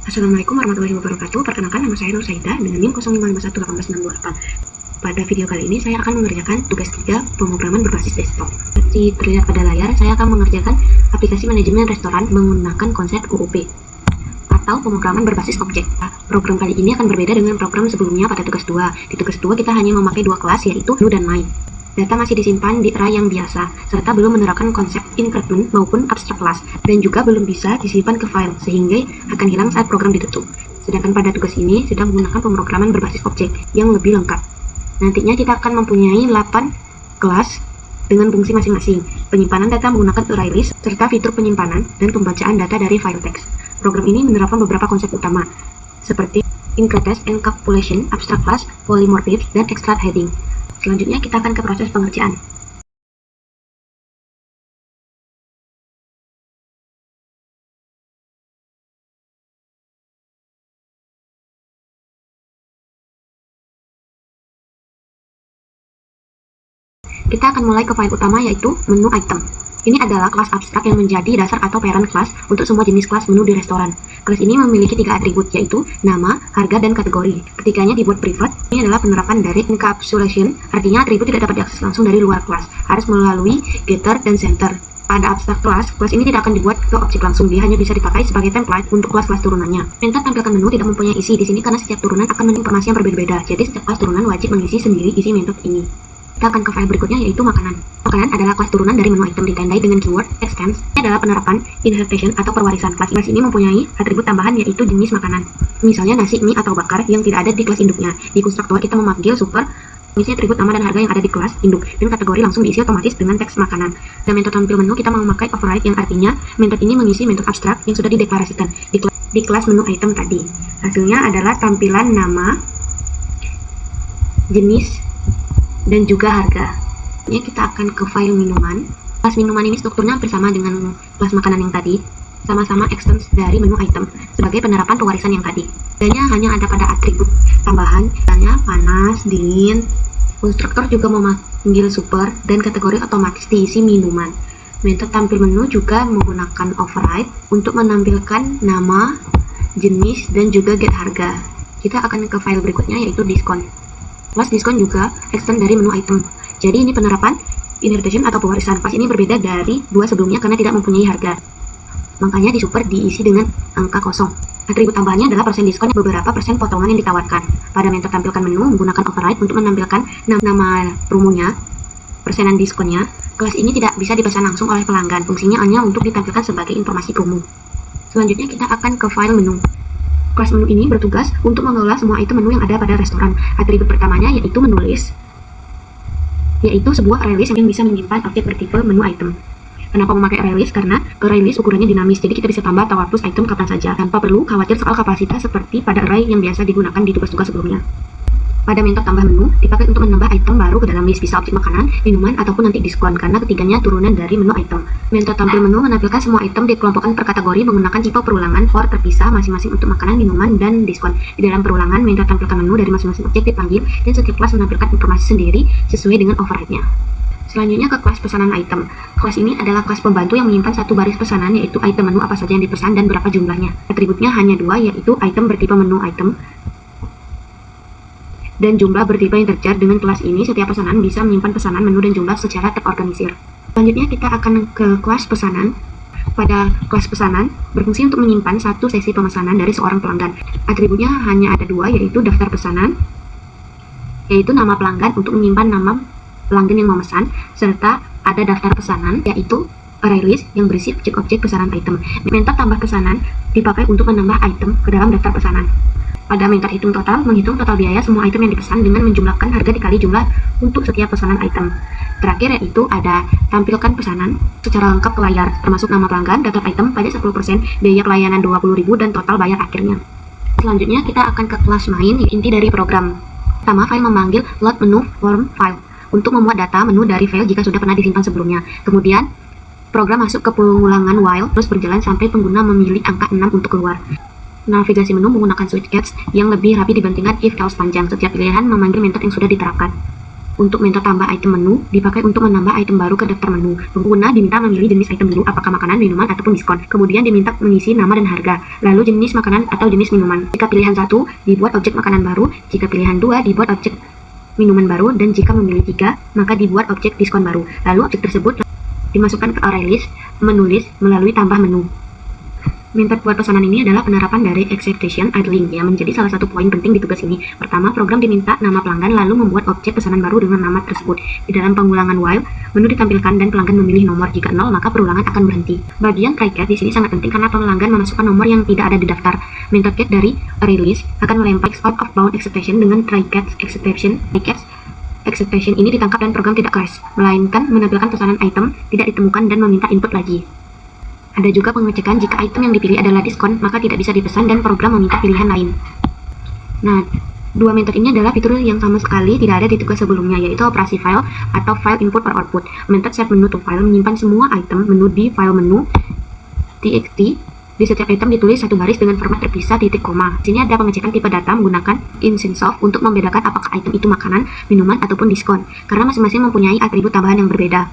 Assalamualaikum warahmatullahi wabarakatuh. Perkenalkan, nama saya Nur Saidah dengan NIM 05511868. Pada video kali ini saya akan mengerjakan tugas 3 pemrograman berbasis desktop. Seperti terlihat pada layar, saya akan mengerjakan aplikasi manajemen restoran menggunakan konsep UUP atau pemrograman berbasis objek. Program kali ini akan berbeda dengan program sebelumnya pada tugas 2. Di tugas 2 kita hanya memakai 2 kelas, yaitu new dan my. Data masih disimpan di array yang biasa, serta belum menerapkan konsep increment maupun abstract class, dan juga belum bisa disimpan ke file, sehingga akan hilang saat program ditutup. Sedangkan pada tugas ini sedang menggunakan pemrograman berbasis objek yang lebih lengkap. Nantinya kita akan mempunyai 8 kelas dengan fungsi masing-masing, penyimpanan data menggunakan array list, serta fitur penyimpanan dan pembacaan data dari file text. Program ini menerapkan beberapa konsep utama, seperti increment, encapsulation, abstract class, polymorphism, dan extract heading. Selanjutnya kita akan ke proses pengerjaan. Kita akan mulai ke file utama, yaitu menu item. Ini adalah kelas abstrak yang menjadi dasar atau parent class untuk semua jenis kelas menu di restoran. Kelas ini memiliki 3 atribut, yaitu nama, harga, dan kategori. Ketiganya dibuat private. Ini adalah penerapan dari encapsulation, artinya atribut tidak dapat diakses langsung dari luar kelas, harus melalui getter dan center. Pada abstract class, kelas ini tidak akan dibuat ke objek langsung, dia hanya bisa dipakai sebagai template untuk kelas-kelas turunannya. Method tampilkan menu tidak mempunyai isi di sini karena setiap turunan akan mengandung informasi yang berbeda-beda, jadi setiap kelas turunan wajib mengisi sendiri isi method ini. Kita akan ke file berikutnya, yaitu makanan. Makanan adalah kelas turunan dari menu item ditandai dengan keyword extends. Ini adalah penerapan inheritance atau perwarisan. Kelas ini mempunyai atribut tambahan, yaitu jenis makanan. Misalnya nasi, mie, atau bakar yang tidak ada di kelas induknya. Di konstruktor kita memanggil super, mengisi atribut nama dan harga yang ada di kelas induk, dan kategori langsung diisi otomatis dengan teks makanan. Dan metode tampil menu kita memakai override, yang artinya metode ini mengisi metode abstrak yang sudah dideklarasikan di kelas menu item tadi. Hasilnya adalah tampilan nama, jenis, dan juga harga. Ini kita akan ke file minuman. Kelas minuman ini strukturnya hampir sama dengan kelas makanan yang tadi, sama-sama extends dari menu item sebagai penerapan pewarisan yang tadi. Bedanya hanya ada pada atribut tambahan, misalnya panas, dingin. Konstruktor juga memanggil super, dan kategori otomatis diisi minuman. Metode tampil menu juga menggunakan override untuk menampilkan nama, jenis, dan juga get harga. Kita akan ke file berikutnya, yaitu diskon. Kelas diskon juga extend dari menu item. Jadi ini penerapan inheritance atau pewarisan. Kelas ini berbeda dari 2 sebelumnya karena tidak mempunyai harga. Makanya di super diisi dengan angka kosong. Atribut tambahannya adalah persen diskon, beberapa persen potongan yang ditawarkan. Pada metode tampilkan menu menggunakan override untuk menampilkan nama promonya, persenan diskonnya. Kelas ini tidak bisa dipesan langsung oleh pelanggan. Fungsinya hanya untuk ditampilkan sebagai informasi promo. Selanjutnya kita akan ke file menu. Kelas menu ini bertugas untuk mengelola semua item menu yang ada pada restoran. Atribut pertamanya yaitu menulis, yaitu sebuah array list yang bisa menyimpan objek bertipe menu item. Kenapa memakai array list? Karena array list ukurannya dinamis, jadi kita bisa tambah atau hapus item kapan saja tanpa perlu khawatir soal kapasitas seperti pada array yang biasa digunakan di tugas-tugas sebelumnya. Pada metode tambah menu dipakai untuk menambah item baru ke dalam list, bisa objek makanan, minuman, ataupun nanti diskon, karena ketiganya turunan dari menu item. Metode tampil menu menampilkan semua item dikelompokkan per kategori menggunakan tipe perulangan for terpisah masing-masing untuk makanan, minuman, dan diskon. Di dalam perulangan, metode tampilkan menu dari masing-masing objek dipanggil, dan setiap kelas menampilkan informasi sendiri sesuai dengan override-nya. Selanjutnya ke kelas pesanan item. Kelas ini adalah kelas pembantu yang menyimpan satu baris pesanan, yaitu item menu apa saja yang dipesan dan berapa jumlahnya. Atributnya hanya 2, yaitu item bertipe menu item dan jumlah bertipe integer. Dengan kelas ini, setiap pesanan bisa menyimpan pesanan, menu, dan jumlah secara terorganisir. Selanjutnya kita akan ke kelas pesanan. Pada kelas pesanan, berfungsi untuk menyimpan satu sesi pemesanan dari seorang pelanggan. Atributnya hanya ada 2, yaitu daftar pesanan, yaitu nama pelanggan untuk menyimpan nama pelanggan yang memesan, serta ada daftar pesanan, yaitu array list yang berisi objek-objek pesanan item. Metode tambah pesanan dipakai untuk menambah item ke dalam daftar pesanan. Pada metode hitung total, menghitung total biaya semua item yang dipesan dengan menjumlahkan harga dikali jumlah untuk setiap pesanan item. Terakhir yaitu ada tampilkan pesanan secara lengkap ke layar, termasuk nama pelanggan, daftar item, pajak 10%, biaya pelayanan 20.000, dan total bayar akhirnya. Selanjutnya kita akan ke kelas main, inti dari program. Pertama, file memanggil load menu form file untuk membuat data menu dari file jika sudah pernah disimpan sebelumnya. Kemudian, program masuk ke pengulangan while terus berjalan sampai pengguna memilih angka 6 untuk keluar. Navigasi menu menggunakan switch keys yang lebih rapi dibandingkan if else panjang. Setiap pilihan memanggil metode yang sudah diterapkan. Untuk metode tambah item menu dipakai untuk menambah item baru ke daftar menu. Pengguna diminta memilih jenis item dulu, apakah makanan, minuman, ataupun diskon. Kemudian diminta mengisi nama dan harga, lalu jenis makanan atau jenis minuman. Jika pilihan 1, dibuat objek makanan baru. Jika pilihan 2, dibuat objek minuman baru. Dan jika memilih 3, maka dibuat objek diskon baru. Lalu objek tersebut dimasukkan ke array list, menu list melalui tambah menu. Metode buat pesanan ini adalah penerapan dari exception idling yang menjadi salah satu poin penting di tugas ini. Pertama, program diminta nama pelanggan lalu membuat objek pesanan baru dengan nama tersebut. Di dalam pengulangan while, menu ditampilkan dan pelanggan memilih nomor. Jika 0, maka perulangan akan berhenti. Bagian try catch di sini sangat penting karena pelanggan memasukkan nomor yang tidak ada di daftar. Metode get dari array list akan melempar out of bound exception dengan try catch exception. Try catch exception ini ditangkap dan program tidak crash, melainkan menampilkan pesanan item tidak ditemukan dan meminta input lagi. Ada juga pengecekan jika item yang dipilih adalah diskon, maka tidak bisa dipesan dan program meminta pilihan lain. Nah, dua metode ini adalah fitur yang sama sekali tidak ada di tugas sebelumnya, yaitu operasi file atau file input or output. Metode set menu to file menyimpan semua item menu di file menu txt. Di setiap item ditulis satu baris dengan format terpisah titik koma. Di sini ada pengecekan tipe data menggunakan InSenseOf untuk membedakan apakah item itu makanan, minuman, ataupun diskon, karena masing-masing mempunyai atribut tambahan yang berbeda.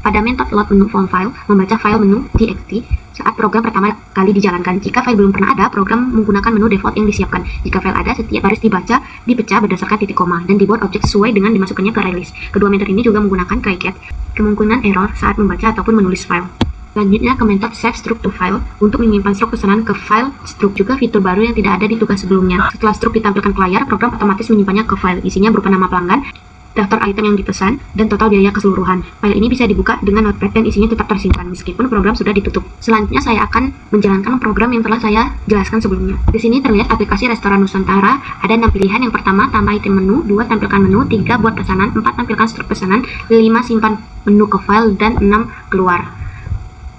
Pada metode load menu from file, membaca file menu txt saat program pertama kali dijalankan. Jika file belum pernah ada, program menggunakan menu default yang disiapkan. Jika file ada, setiap baris dipecah berdasarkan titik koma dan dibuat objek sesuai dengan dimasukkannya ke array list. Kedua metode ini juga menggunakan try catch, kemungkinan error saat membaca ataupun menulis file. Selanjutnya ke metode save struct to file untuk menyimpan struk pesanan ke file. Struct juga fitur baru yang tidak ada di tugas sebelumnya. Setelah struct ditampilkan ke layar, program otomatis menyimpannya ke file. Isinya berupa nama pelanggan, daftar item yang dipesan, dan total biaya keseluruhan. File ini bisa dibuka dengan notepad dan isinya tetap tersimpan meskipun program sudah ditutup. Selanjutnya saya akan menjalankan program yang telah saya jelaskan sebelumnya. Di sini terlihat aplikasi restoran Nusantara. Ada 6 pilihan. Yang pertama, tambah item menu. 2, tampilkan menu. 3, buat pesanan. 4, tampilkan struk pesanan. 5, simpan menu ke file. Dan 6, keluar.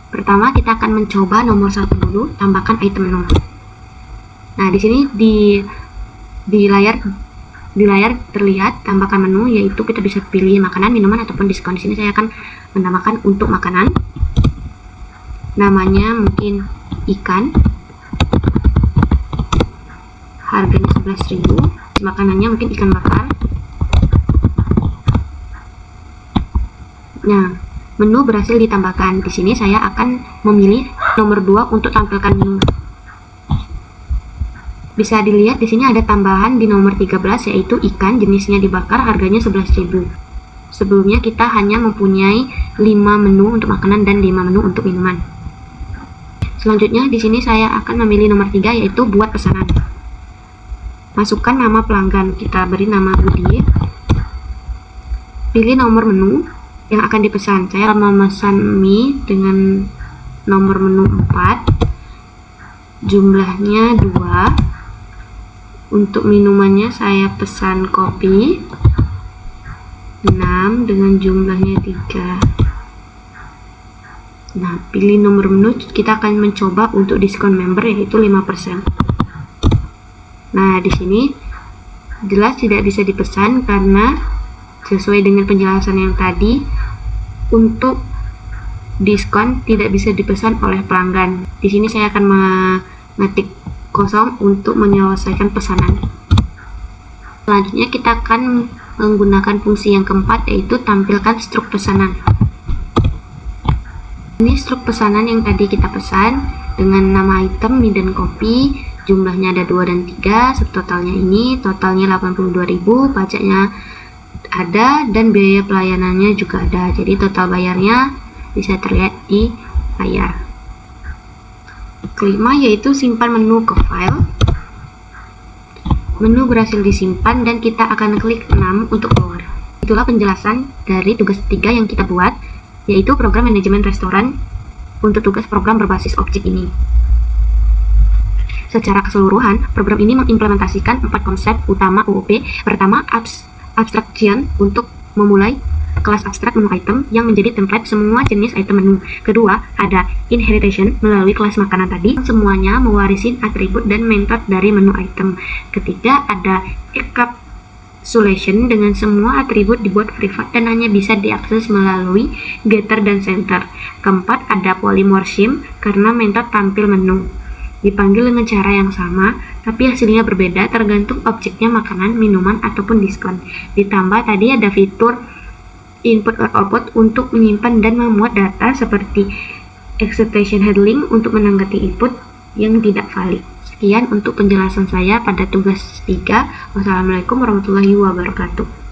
Pertama, kita akan mencoba nomor 1 dulu, tambahkan item menu. Nah, di sini di layar terlihat tambahkan menu, yaitu kita bisa pilih makanan, minuman, ataupun diskon. Di sini saya akan menambahkan untuk makanan. Namanya mungkin ikan. Harganya 11.000. Makanannya mungkin ikan bakar. Nah, menu berhasil ditambahkan. Di sini saya akan memilih nomor 2 untuk tampilkan menu. Bisa dilihat di sini ada tambahan di nomor 13, yaitu ikan, jenisnya dibakar, harganya 11.000. Sebelumnya kita hanya mempunyai 5 menu untuk makanan dan 5 menu untuk minuman. Selanjutnya di sini saya akan memilih nomor 3, yaitu buat pesanan. Masukkan nama pelanggan, kita beri nama Budi. Pilih nomor menu yang akan dipesan. Saya akan memesan mie dengan nomor menu 4. Jumlahnya 2. Untuk minumannya saya pesan kopi 6 dengan jumlahnya 3. Nah, pilih nomor menu. Kita akan mencoba untuk diskon member, yaitu 5%. Nah, di sini jelas tidak bisa dipesan karena sesuai dengan penjelasan yang tadi, untuk diskon tidak bisa dipesan oleh pelanggan. Di sini saya akan mengetik kosong untuk menyelesaikan pesanan. Selanjutnya kita akan menggunakan fungsi yang keempat, yaitu tampilkan struk pesanan. Ini struk pesanan yang tadi kita pesan dengan nama item, mie dan kopi. Jumlahnya ada 2 dan 3. Subtotalnya ini, totalnya 82.000. Pajaknya ada dan biaya pelayanannya juga ada. Jadi total bayarnya bisa terlihat di layar. Kelima, yaitu simpan menu ke file. Menu berhasil disimpan dan kita akan klik 6 untuk keluar. Itulah penjelasan dari tugas 3 yang kita buat, yaitu program manajemen restoran untuk tugas program berbasis objek ini. Secara keseluruhan, program ini mengimplementasikan 4 konsep utama OOP. Pertama, abstraction untuk memulai kelas abstrak menu item yang menjadi template semua jenis item menu. Kedua, ada inheritance melalui kelas makanan tadi, semuanya mewarisi atribut dan metode dari menu item. Ketiga, ada encapsulation dengan semua atribut dibuat privat dan hanya bisa diakses melalui getter dan center. Keempat, ada polymorphism karena metode tampil menu. dipanggil dengan cara yang sama, tapi hasilnya berbeda tergantung objeknya makanan, minuman, ataupun diskon. Ditambah tadi ada fitur input or output untuk menyimpan dan memuat data seperti exception handling untuk menanggapi input yang tidak valid. Sekian untuk penjelasan saya pada tugas 3. Wassalamualaikum warahmatullahi wabarakatuh.